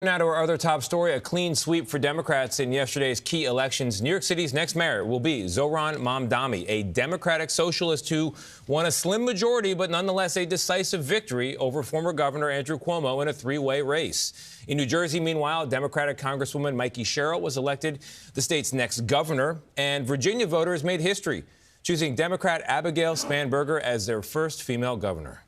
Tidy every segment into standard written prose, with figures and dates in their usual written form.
Now to our other top story, a clean sweep for Democrats in yesterday's key elections. New York City's next mayor will be Zohran Mamdani, a Democratic socialist who won a slim majority, but nonetheless a decisive victory over former Governor Andrew Cuomo in a three-way race. In New Jersey, meanwhile, Democratic Congresswoman Mikey Sherrill was elected the state's next governor, and Virginia voters made history, choosing Democrat Abigail Spanberger as their first female governor.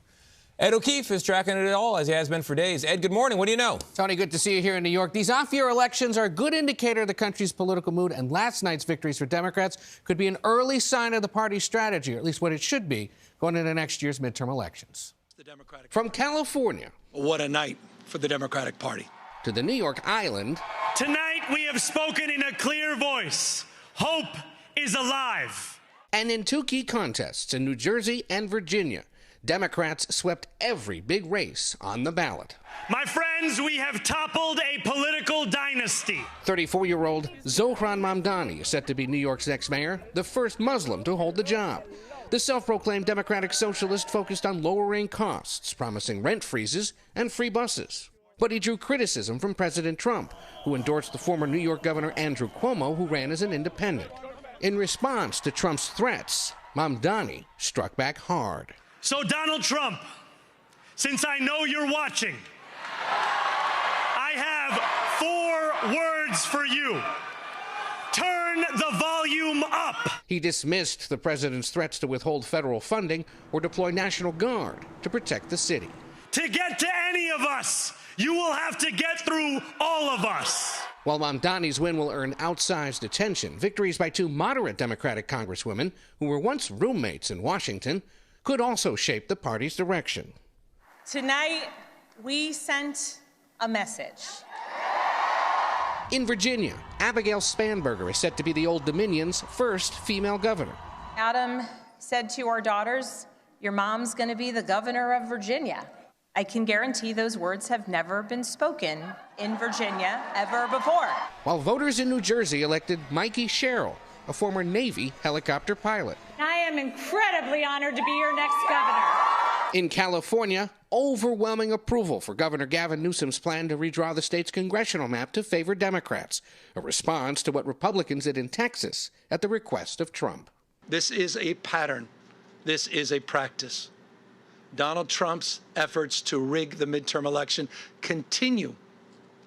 Ed O'Keefe is tracking it all, as he has been for days. Ed, good morning. What do you know? Tony, good to see you here in New York. These off-year elections are a good indicator of the country's political mood, and last night's victories for Democrats could be an early sign of the party's strategy, or at least what it should be, going into next year's midterm elections. From California. What a night for the Democratic Party. To the New York Island. Tonight we have spoken in a clear voice. Hope is alive. And in two key contests in New Jersey and Virginia, Democrats swept every big race on the ballot. My friends, we have toppled a political dynasty. 34-year-old Zohran Mamdani is set to be New York's next mayor, the first Muslim to hold the job. The self-proclaimed Democratic socialist focused on lowering costs, promising rent freezes and free buses. But he drew criticism from President Trump, who endorsed the former New York Governor Andrew Cuomo, who ran as an independent. In response to Trump's threats, Mamdani struck back hard. So, Donald Trump, since I know you're watching, I have 4 words for you. Turn the volume up. He dismissed the president's threats to withhold federal funding or deploy National Guard to protect the city. To get to any of us, you will have to get through all of us. While Mamdani's win will earn outsized attention, victories by 2 moderate Democratic congresswomen who were once roommates in Washington could also shape the party's direction. Tonight, we sent a message. In Virginia, Abigail Spanberger is set to be the Old Dominion's first female governor. Adam said to our daughters, "Your mom's going to be the governor of Virginia." I can guarantee those words have never been spoken in Virginia ever before. While voters in New Jersey elected Mikey Sherrill, a former Navy helicopter pilot. I am incredibly honored to be your next governor. In California, overwhelming approval for Governor Gavin Newsom's plan to redraw the state's congressional map to favor Democrats, a response to what Republicans did in Texas at the request of Trump. This is a pattern. This is a practice. Donald Trump's efforts to rig the midterm election continue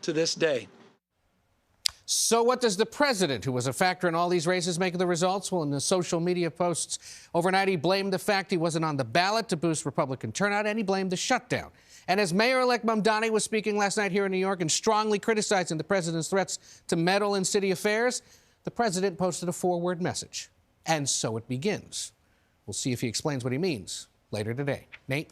to this day. So what does the president, who was a factor in all these races, make of the results? Well, in the social media posts overnight, he blamed the fact he wasn't on the ballot to boost Republican turnout, and he blamed the shutdown. And as Mayor-elect Mamdani was speaking last night here in New York and strongly criticizing the president's threats to meddle in city affairs, the president posted a 4-word message. And so it begins. We'll see if he explains what he means later today. Nate?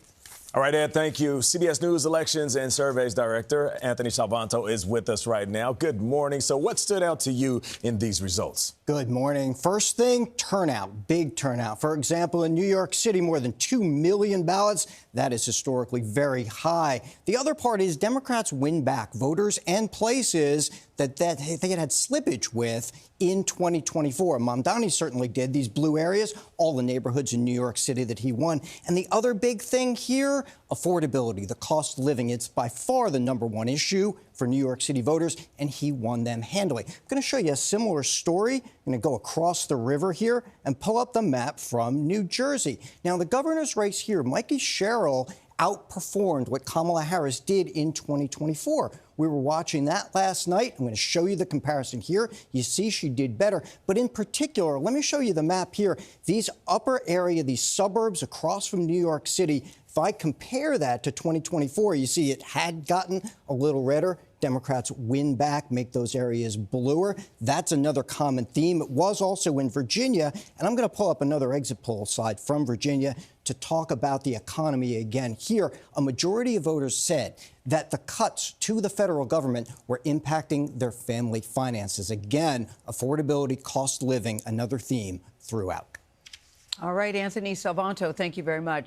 All right, Ed, thank you. CBS News Elections and Surveys Director Anthony Salvanto is with us right now. Good morning. So what stood out to you in these results? Good morning. First thing, turnout, big turnout. For example, in New York City, more than 2 million ballots. That is historically very high. The other part is Democrats win back voters and places that they had slippage with in 2024. Mamdani certainly did. These blue areas, all the neighborhoods in New York City that he won. And the other big thing here, affordability, the cost of living. It's by far the #1 issue for New York City voters, and he won them handily. I'm going to show you a similar story. I'm going to go across the river here and pull up the map from New Jersey. Now, the governor's race here, Mikey Sherrill outperformed what Kamala Harris did in 2024. We were watching that last night. I'm going to show you the comparison here. You see she did better. But in particular, let me show you the map here. These upper area, these suburbs across from New York City, if I compare that to 2024, you see it had gotten a little redder. Democrats win back, make those areas bluer. That's another common theme. It was also in Virginia, and I'm going to pull up another exit poll slide from Virginia to talk about the economy again. Here, a majority of voters said that the cuts to the federal government were impacting their family finances. Again, affordability, cost of living, another theme throughout. All right, Anthony Salvanto, thank you very much.